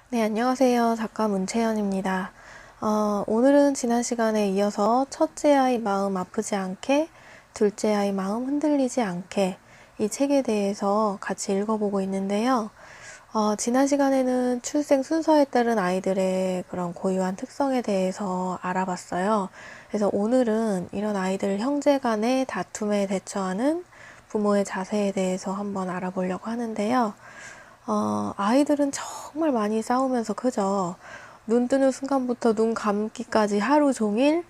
네, 안녕하세요. 작가 문채연입니다. 오늘은 지난 시간에 이어서 첫째 아이 마음 아프지 않게, 둘째 아이 마음 흔들리지 않게 이 책에 대해서 같이 읽어보고 있는데요. 지난 시간에는 출생 순서에 따른 아이들의 그런 고유한 특성에 대해서 알아봤어요. 그래서 오늘은 이런 아이들 형제 간의 다툼에 대처하는 부모의 자세에 대해서 한번 알아보려고 하는데요. 아이들은 정말 많이 싸우면서 크죠. 눈 뜨는 순간부터 눈 감기까지 하루 종일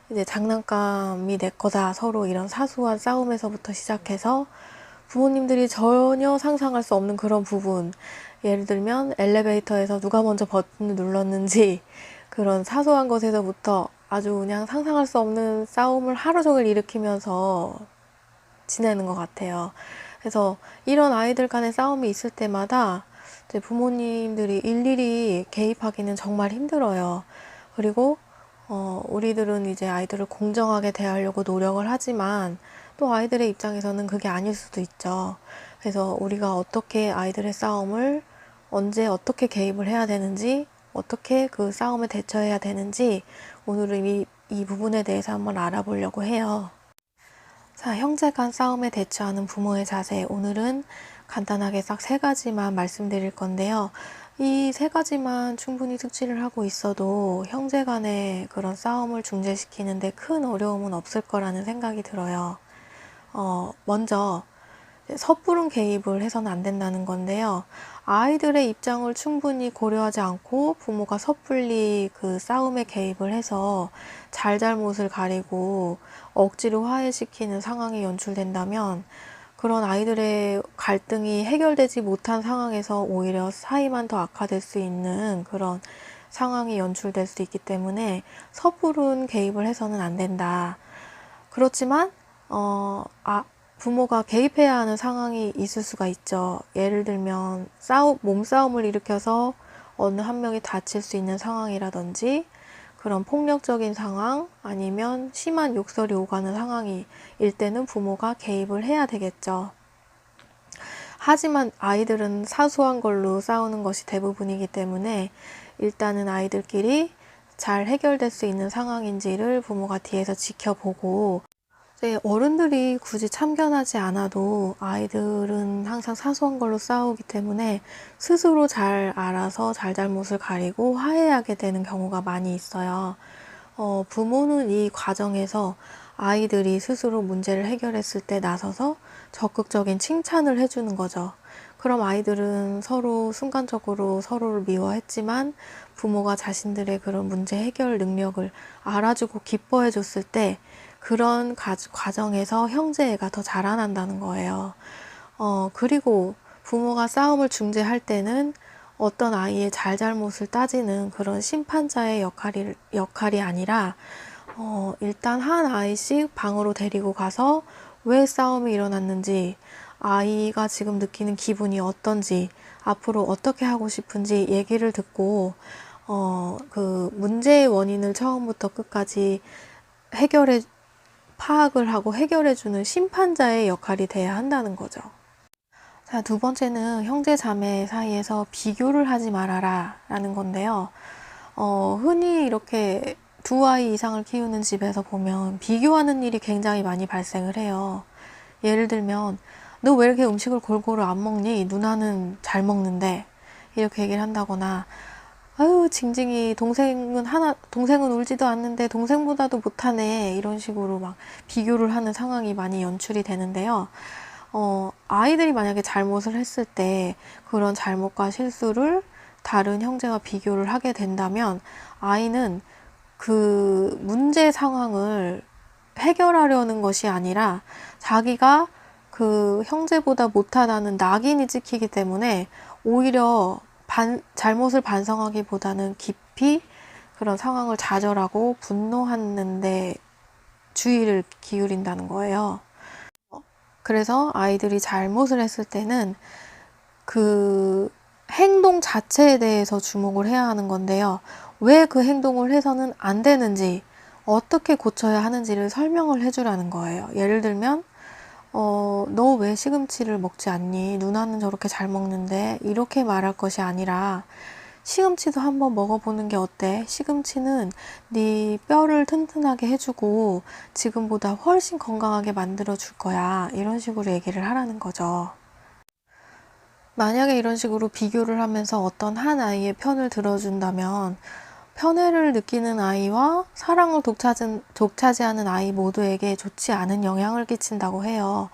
이제 장난감이 내 거다 서로 이런 사소한 싸움에서부터 시작해서 부모님들이 전혀 상상할 수 없는 그런 부분, 예를 들면 엘리베이터에서 누가 먼저 버튼을 눌렀는지 그런 사소한 것에서부터 아주 그냥 상상할 수 없는 싸움을 하루 종일 일으키면서 지내는 것 같아요. 그래서 이런 아이들 간의 싸움이 있을 때마다 이제 부모님들이 일일이 개입하기는 정말 힘들어요. 그리고 우리들은 이제 아이들을 공정하게 대하려고 노력을 하지만 또 아이들의 입장에서는 그게 아닐 수도 있죠. 그래서 우리가 어떻게 아이들의 싸움을 언제 어떻게 개입을 해야 되는지, 어떻게 그 싸움에 대처해야 되는지 오늘은 이 부분에 대해서 한번 알아보려고 해요. 자, 형제 간 싸움에 대처하는 부모의 자세. 오늘은 간단하게 딱 세 가지만 말씀드릴 건데요. 이 세 가지만 충분히 숙지를 하고 있어도 형제 간의 그런 싸움을 중재시키는데 큰 어려움은 없을 거라는 생각이 들어요. 먼저 섣부른 개입을 해서는 안 된다는 건데요. 아이들의 입장을 충분히 고려하지 않고 부모가 섣불리 그 싸움에 개입을 해서 잘잘못을 가리고 억지로 화해시키는 상황이 연출된다면 그런 아이들의 갈등이 해결되지 못한 상황에서 오히려 사이만 더 악화될 수 있는 그런 상황이 연출될 수 있기 때문에 섣부른 개입을 해서는 안 된다. 그렇지만 부모가 개입해야 하는 상황이 있을 수가 있죠. 예를 들면 몸싸움을 일으켜서 어느 한 명이 다칠 수 있는 상황이라든지 그런 폭력적인 상황 아니면 심한 욕설이 오가는 상황일 때는 부모가 개입을 해야 되겠죠. 하지만 아이들은 사소한 걸로 싸우는 것이 대부분이기 때문에 일단은 아이들끼리 잘 해결될 수 있는 상황인지를 부모가 뒤에서 지켜보고, 네, 어른들이 굳이 참견하지 않아도 아이들은 항상 사소한 걸로 싸우기 때문에 스스로 잘 알아서 잘잘못을 가리고 화해하게 되는 경우가 많이 있어요. 부모는 이 과정에서 아이들이 스스로 문제를 해결했을 때 나서서 적극적인 칭찬을 해주는 거죠. 그럼 아이들은 서로 순간적으로 서로를 미워했지만 부모가 자신들의 그런 문제 해결 능력을 알아주고 기뻐해 줬을 때 그런 과정에서 형제애가 더 자라난다는 거예요. 그리고 부모가 싸움을 중재할 때는 어떤 아이의 잘잘못을 따지는 그런 심판자의 역할이 아니라, 일단 한 아이씩 방으로 데리고 가서 왜 싸움이 일어났는지, 아이가 지금 느끼는 기분이 어떤지, 앞으로 어떻게 하고 싶은지 얘기를 듣고, 그 문제의 원인을 처음부터 끝까지 해결해 파악을 하고 해결해주는 심판자의 역할이 돼야 한다는 거죠. 자, 두 번째는 형제 자매 사이에서 비교를 하지 말아라 라는 건데요. 흔히 이렇게 두 아이 이상을 키우는 집에서 보면 비교하는 일이 굉장히 많이 발생을 해요. 예를 들면 너 왜 이렇게 음식을 골고루 안 먹니? 누나는 잘 먹는데, 이렇게 얘기를 한다거나, 아유, 징징이 동생은 울지도 않는데 동생보다도 못하네, 이런 식으로 막 비교를 하는 상황이 많이 연출이 되는데요. 아이들이 만약에 잘못을 했을 때 그런 잘못과 실수를 다른 형제와 비교를 하게 된다면 아이는 그 문제 상황을 해결하려는 것이 아니라 자기가 그 형제보다 못하다는 낙인이 찍히기 때문에 오히려 잘못을 반성하기보다는 깊이 그런 상황을 좌절하고 분노하는데 주의를 기울인다는 거예요. 그래서 아이들이 잘못을 했을 때는 그 행동 자체에 대해서 주목을 해야 하는 건데요. 왜 그 행동을 해서는 안 되는지, 어떻게 고쳐야 하는지를 설명을 해주라는 거예요. 예를 들면, 너 왜 시금치를 먹지 않니? 누나는 저렇게 잘 먹는데, 이렇게 말할 것이 아니라, 시금치도 한번 먹어보는 게 어때? 시금치는 네 뼈를 튼튼하게 해주고 지금보다 훨씬 건강하게 만들어 줄 거야. 이런 식으로 얘기를 하라는 거죠. 만약에 이런 식으로 비교를 하면서 어떤 한 아이의 편을 들어준다면 편애를 느끼는 아이와 사랑을 독차지하는 아이 모두에게 좋지 않은 영향을 끼친다고 해요.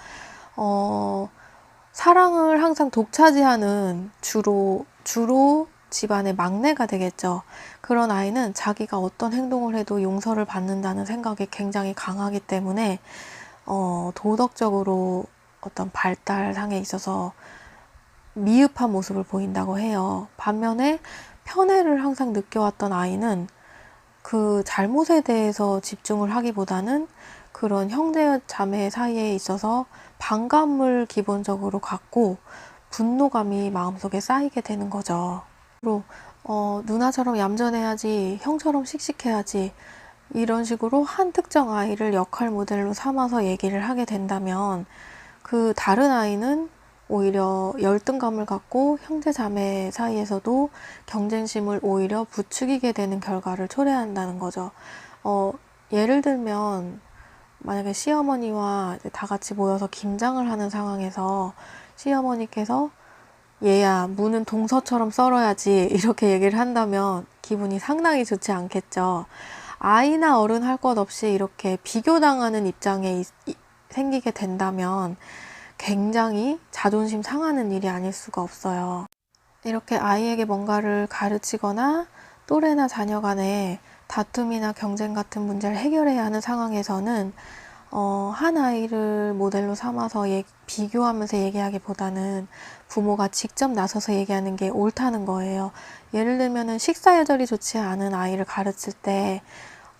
사랑을 항상 독차지하는 주로 집안의 막내가 되겠죠. 그런 아이는 자기가 어떤 행동을 해도 용서를 받는다는 생각이 굉장히 강하기 때문에 도덕적으로 어떤 발달상에 있어서 미흡한 모습을 보인다고 해요. 반면에 편애를 항상 느껴왔던 아이는 그 잘못에 대해서 집중을 하기보다는 그런 형제 자매 사이에 있어서 반감을 기본적으로 갖고 분노감이 마음속에 쌓이게 되는 거죠. 그리고 누나처럼 얌전해야지, 형처럼 씩씩해야지, 이런 식으로 한 특정 아이를 역할 모델로 삼아서 얘기를 하게 된다면 그 다른 아이는 오히려 열등감을 갖고 형제 자매 사이에서도 경쟁심을 오히려 부추기게 되는 결과를 초래한다는 거죠. 예를 들면 만약에 시어머니와 이제 다 같이 모여서 김장을 하는 상황에서 시어머니께서 얘야, 무는 동서처럼 썰어야지 이렇게 얘기를 한다면 기분이 상당히 좋지 않겠죠. 아이나 어른 할 것 없이 이렇게 비교당하는 입장에 생기게 된다면 굉장히 자존심 상하는 일이 아닐 수가 없어요. 이렇게 아이에게 뭔가를 가르치거나 또래나 자녀 간에 다툼이나 경쟁 같은 문제를 해결해야 하는 상황에서는 한 아이를 모델로 삼아서 비교하면서 얘기하기보다는 부모가 직접 나서서 얘기하는 게 옳다는 거예요. 예를 들면은 식사 예절이 좋지 않은 아이를 가르칠 때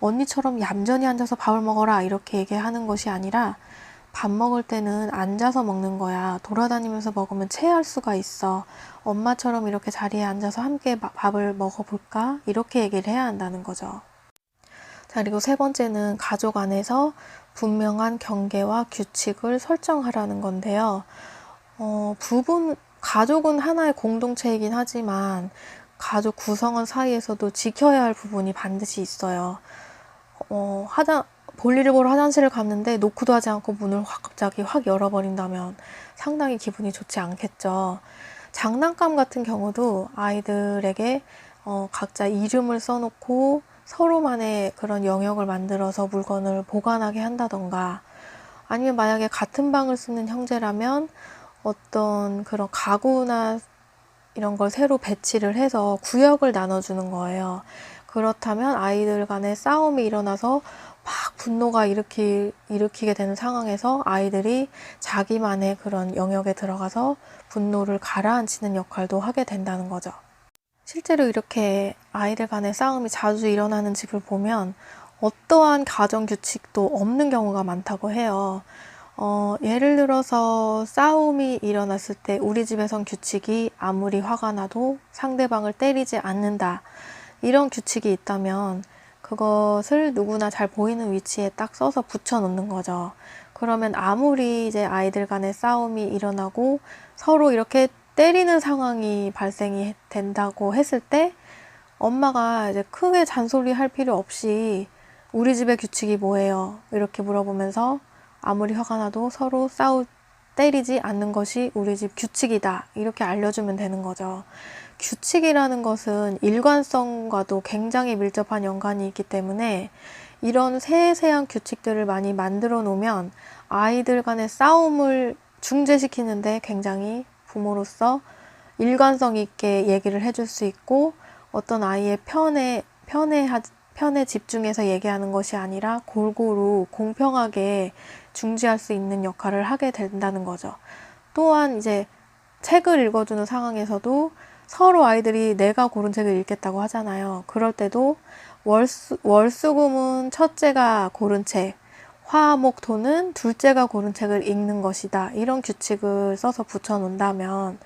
언니처럼 얌전히 앉아서 밥을 먹어라 이렇게 얘기하는 것이 아니라 밥 먹을 때는 앉아서 먹는 거야. 돌아다니면서 먹으면 체할 수가 있어. 엄마처럼 이렇게 자리에 앉아서 함께 밥을 먹어볼까? 이렇게 얘기를 해야 한다는 거죠. 자, 그리고 세 번째는 가족 안에서 분명한 경계와 규칙을 설정하라는 건데요. 가족은 하나의 공동체이긴 하지만 가족 구성원 사이에서도 지켜야 할 부분이 반드시 있어요. 볼일을 보러 화장실을 갔는데 노크도 하지 않고 문을 갑자기 확 열어버린다면 상당히 기분이 좋지 않겠죠. 장난감 같은 경우도 아이들에게 각자 이름을 써놓고 서로만의 그런 영역을 만들어서 물건을 보관하게 한다던가, 아니면 만약에 같은 방을 쓰는 형제라면 어떤 그런 가구나 이런 걸 새로 배치를 해서 구역을 나눠주는 거예요. 그렇다면 아이들 간에 싸움이 일어나서 막 분노가 일으키게 되는 상황에서 아이들이 자기만의 그런 영역에 들어가서 분노를 가라앉히는 역할도 하게 된다는 거죠. 실제로 이렇게 아이들 간의 싸움이 자주 일어나는 집을 보면 어떠한 가정 규칙도 없는 경우가 많다고 해요. 예를 들어서 싸움이 일어났을 때 우리 집에선 규칙이 아무리 화가 나도 상대방을 때리지 않는다. 이런 규칙이 있다면 그것을 누구나 잘 보이는 위치에 딱 써서 붙여 놓는 거죠. 그러면 아무리 이제 아이들 간의 싸움이 일어나고 서로 이렇게 때리는 상황이 발생이 된다고 했을 때 엄마가 이제 크게 잔소리 할 필요 없이 우리 집의 규칙이 뭐예요? 이렇게 물어보면서 아무리 화가 나도 서로 때리지 않는 것이 우리 집 규칙이다. 이렇게 알려주면 되는 거죠. 규칙이라는 것은 일관성과도 굉장히 밀접한 연관이 있기 때문에 이런 세세한 규칙들을 많이 만들어 놓으면 아이들 간의 싸움을 중재시키는데 굉장히 부모로서 일관성 있게 얘기를 해줄 수 있고, 어떤 아이의 편에 집중해서 얘기하는 것이 아니라 골고루 공평하게 중재할 수 있는 역할을 하게 된다는 거죠. 또한 이제 책을 읽어주는 상황에서도 서로 아이들이 내가 고른 책을 읽겠다고 하잖아요. 그럴 때도 월수금은 첫째가 고른 책, 화목토는 둘째가 고른 책을 읽는 것이다. 이런 규칙을 써서 붙여놓는다면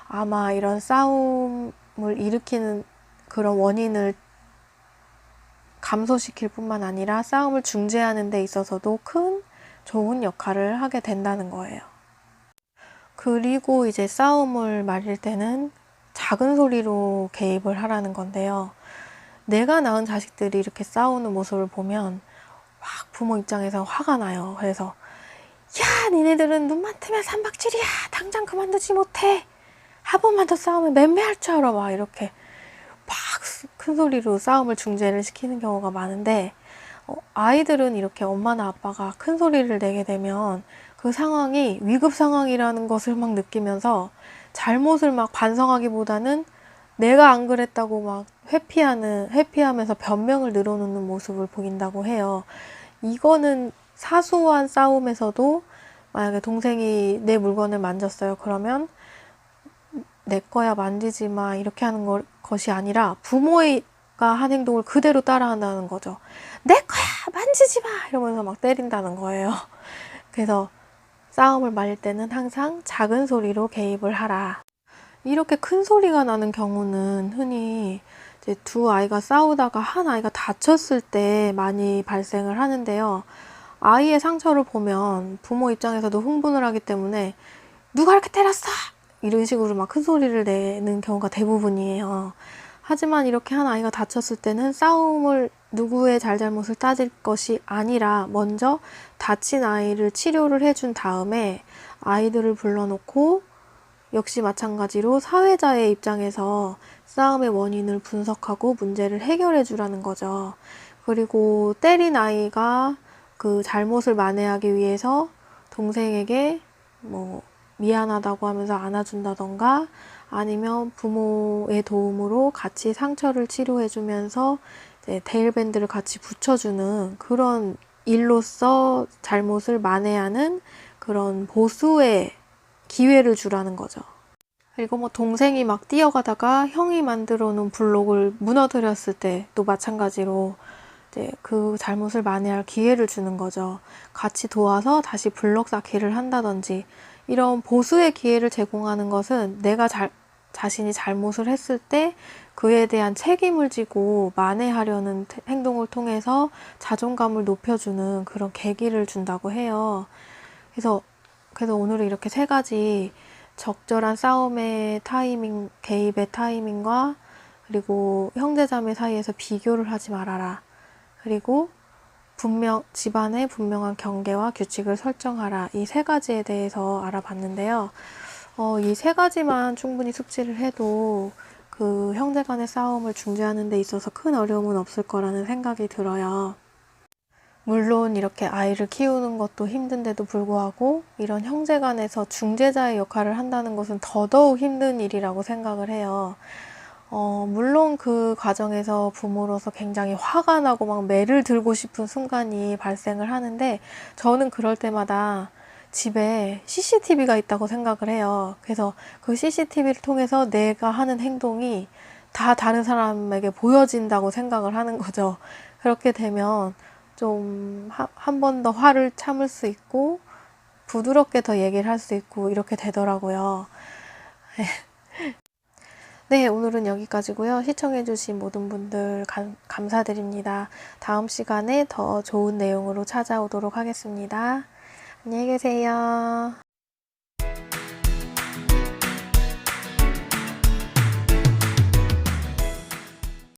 아마 이런 싸움을 일으키는 그런 원인을 감소시킬 뿐만 아니라 싸움을 중재하는 데 있어서도 큰 좋은 역할을 하게 된다는 거예요. 그리고 이제 싸움을 말릴 때는 작은 소리로 개입을 하라는 건데요. 내가 낳은 자식들이 이렇게 싸우는 모습을 보면 막 부모 입장에서 화가 나요. 그래서 야, 니네들은 눈만 뜨면 삼박질이야. 당장 그만두지 못해. 한 번만 더 싸우면 맴매할 줄 알아. 막 이렇게 막 큰 소리로 싸움을 중재를 시키는 경우가 많은데, 아이들은 이렇게 엄마나 아빠가 큰 소리를 내게 되면 그 상황이 위급 상황이라는 것을 막 느끼면서 잘못을 막 반성하기보다는 내가 안 그랬다고 막 회피하면서 변명을 늘어놓는 모습을 보인다고 해요. 이거는 사소한 싸움에서도 만약에 동생이 내 물건을 만졌어요. 그러면 내 거야 만지지 마 이렇게 하는 것이 아니라 부모가 한 행동을 그대로 따라한다는 거죠. 내 거야 만지지 마 이러면서 막 때린다는 거예요. 그래서 싸움을 말릴 때는 항상 작은 소리로 개입을 하라. 이렇게 큰 소리가 나는 경우는 흔히 이제 두 아이가 싸우다가 한 아이가 다쳤을 때 많이 발생을 하는데요. 아이의 상처를 보면 부모 입장에서도 흥분을 하기 때문에 누가 이렇게 때렸어? 이런 식으로 막 큰 소리를 내는 경우가 대부분이에요. 하지만 이렇게 한 아이가 다쳤을 때는 싸움을 누구의 잘잘못을 따질 것이 아니라 먼저 다친 아이를 치료를 해준 다음에 아이들을 불러놓고 역시 마찬가지로 사회자의 입장에서 싸움의 원인을 분석하고 문제를 해결해 주라는 거죠. 그리고 때린 아이가 그 잘못을 만회하기 위해서 동생에게 뭐 미안하다고 하면서 안아준다던가 아니면 부모의 도움으로 같이 상처를 치료해 주면서 데일밴드를 같이 붙여주는 그런 일로써 잘못을 만회하는 그런 보수의 기회를 주라는 거죠. 그리고 뭐 동생이 막 뛰어가다가 형이 만들어 놓은 블록을 무너뜨렸을 때 또 마찬가지로 이제 그 잘못을 만회할 기회를 주는 거죠. 같이 도와서 다시 블록 쌓기를 한다든지 이런 보수의 기회를 제공하는 것은 내가 자신이 잘못을 했을 때 그에 대한 책임을 지고 만회하려는 행동을 통해서 자존감을 높여주는 그런 계기를 준다고 해요. 그래서 오늘은 이렇게 세 가지 적절한 싸움의 타이밍, 개입의 타이밍과 그리고 형제자매 사이에서 비교를 하지 말아라. 그리고 집안에 분명한 경계와 규칙을 설정하라. 이 세 가지에 대해서 알아봤는데요. 이 세 가지만 충분히 숙지를 해도 그 형제 간의 싸움을 중재하는 데 있어서 큰 어려움은 없을 거라는 생각이 들어요. 물론 이렇게 아이를 키우는 것도 힘든데도 불구하고 이런 형제 간에서 중재자의 역할을 한다는 것은 더더욱 힘든 일이라고 생각을 해요. 물론 그 과정에서 부모로서 굉장히 화가 나고 막 매를 들고 싶은 순간이 발생을 하는데 저는 그럴 때마다 집에 CCTV가 있다고 생각을 해요. 그래서 그 CCTV를 통해서 내가 하는 행동이 다 다른 사람에게 보여진다고 생각을 하는 거죠. 그렇게 되면 좀 한 번 더 화를 참을 수 있고 부드럽게 더 얘기를 할 수 있고 이렇게 되더라고요. 네, 오늘은 여기까지고요. 시청해주신 모든 분들 감사드립니다. 다음 시간에 더 좋은 내용으로 찾아오도록 하겠습니다. 안녕히 계세요.